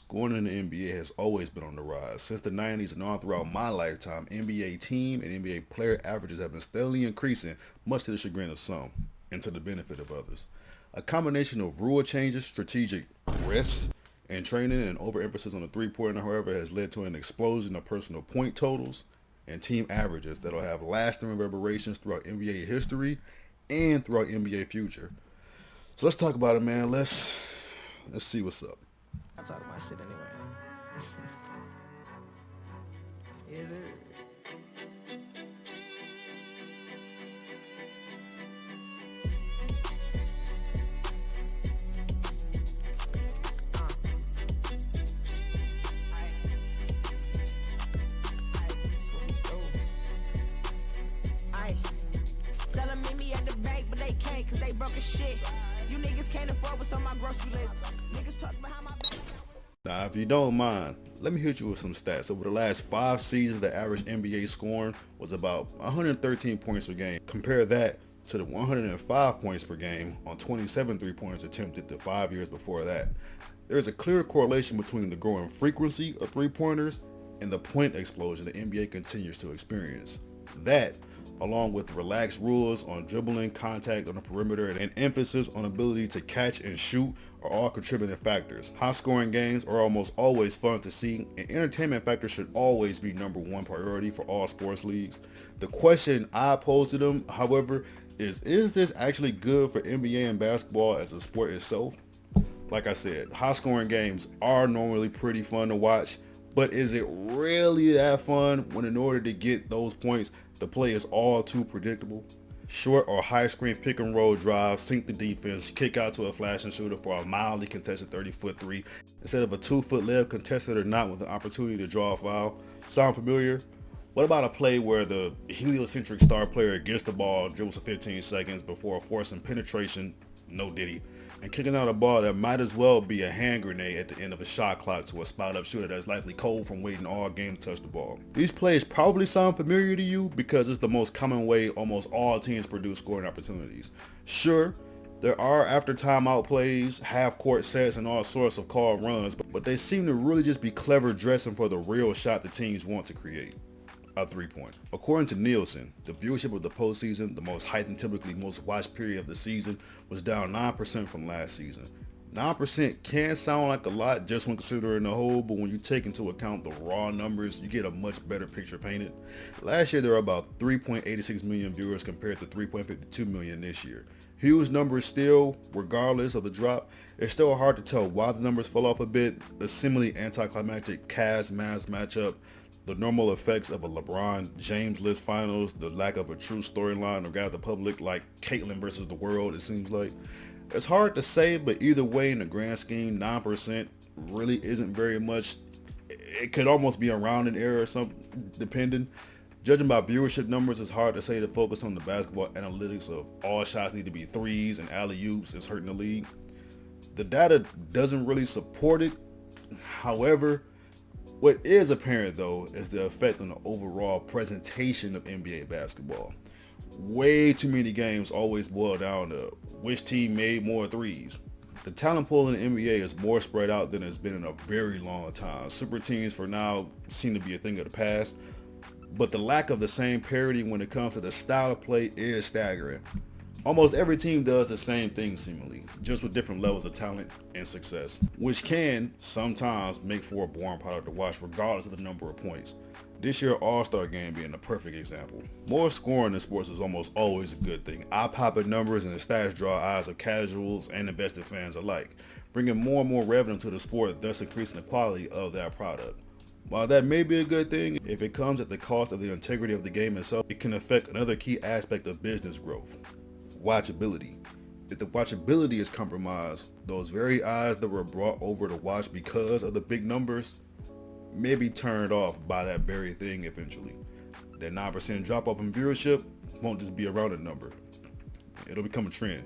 Scoring in the NBA has always been on the rise. Since the 90s and on throughout my lifetime, NBA team and NBA player averages have been steadily increasing, much to the chagrin of some, and to the benefit of others. A combination of rule changes, strategic rest, and training and overemphasis on the three-pointer, however, has led to an explosion of personal point totals and team averages that'll have lasting reverberations throughout NBA history and throughout NBA future. So let's talk about it, man. Let's see what's up. I talk my shit anyway. Is it? Tell them meet me at the bank, but they can't cause they broke as shit. You niggas can't afford what's on my grocery list. Niggas talk behind my back. Now, if you don't mind, let me hit you with some stats. Over the last 5 seasons, the average NBA scoring was about 113 points per game. Compare that to the 105 points per game on 27 3-pointers attempted the 5 years before that. There is a clear correlation between the growing frequency of three-pointers and the point explosion the NBA continues to experience. That, along with relaxed rules on dribbling, contact on the perimeter, and an emphasis on ability to catch and shoot are all contributing factors. High-scoring games are almost always fun to see, and entertainment factors should always be number one priority for all sports leagues. The question I pose to them, however, is this actually good for NBA and basketball as a sport itself? Like I said, high-scoring games are normally pretty fun to watch, but is it really that fun when in order to get those points, the play is all too predictable? Short or high screen pick and roll drive, sink the defense, kick out to a flashing shooter for a mildly contested 30-foot three instead of a 2-foot layup, contested or not, with an opportunity to draw a foul. Sound familiar? What about a play where the heliocentric star player gets the ball, dribbles for 15 seconds before forcing penetration, no diddy, and kicking out a ball that might as well be a hand grenade at the end of a shot clock to a spot-up shooter that's likely cold from waiting all game to touch the ball? These plays probably sound familiar to you because it's the most common way almost all teams produce scoring opportunities. Sure, there are after timeout plays, half-court sets, and all sorts of called runs, but they seem to really just be clever dressing for the real shot the teams want to create. A three-point. According to Nielsen, the viewership of the postseason, the most heightened, typically most watched period of the season, was down 9% from last season. 9% can sound like a lot just when considering the whole, but when you take into account the raw numbers, you get a much better picture painted. Last year, there were about 3.86 million viewers compared to 3.52 million this year. Huge numbers still, regardless of the drop. It's still hard to tell why the numbers fell off a bit. The seemingly anticlimactic Cavs-Mavs matchup, the normal effects of a LeBron James-less finals, the lack of a true storyline to grab the public like Caitlyn versus the world, it seems like. It's hard to say, but either way, in the grand scheme, 9% really isn't very much. It could almost be a rounded error or something, depending. Judging by viewership numbers, it's hard to say to focus on the basketball analytics of all shots need to be threes and alley-oops is hurting the league. The data doesn't really support it. However, what is apparent, though, is the effect on the overall presentation of NBA basketball. Way too many games always boil down to which team made more threes. The talent pool in the NBA is more spread out than it's been in a very long time. Super teams for now seem to be a thing of the past, but the lack of the same parity when it comes to the style of play is staggering. Almost every team does the same thing seemingly, just with different levels of talent and success, which can sometimes make for a boring product to watch regardless of the number of points. This year All-Star Game being a perfect example. More scoring in sports is almost always a good thing. Eye-popping numbers and the stats draw eyes of casuals and invested fans alike, bringing more and more revenue to the sport, thus increasing the quality of that product. While that may be a good thing, if it comes at the cost of the integrity of the game itself, it can affect another key aspect of business growth: watchability. If the watchability is compromised, those very eyes that were brought over to watch because of the big numbers may be turned off by that very thing eventually. That 9% drop off in viewership won't just be a rounded number. It'll become a trend.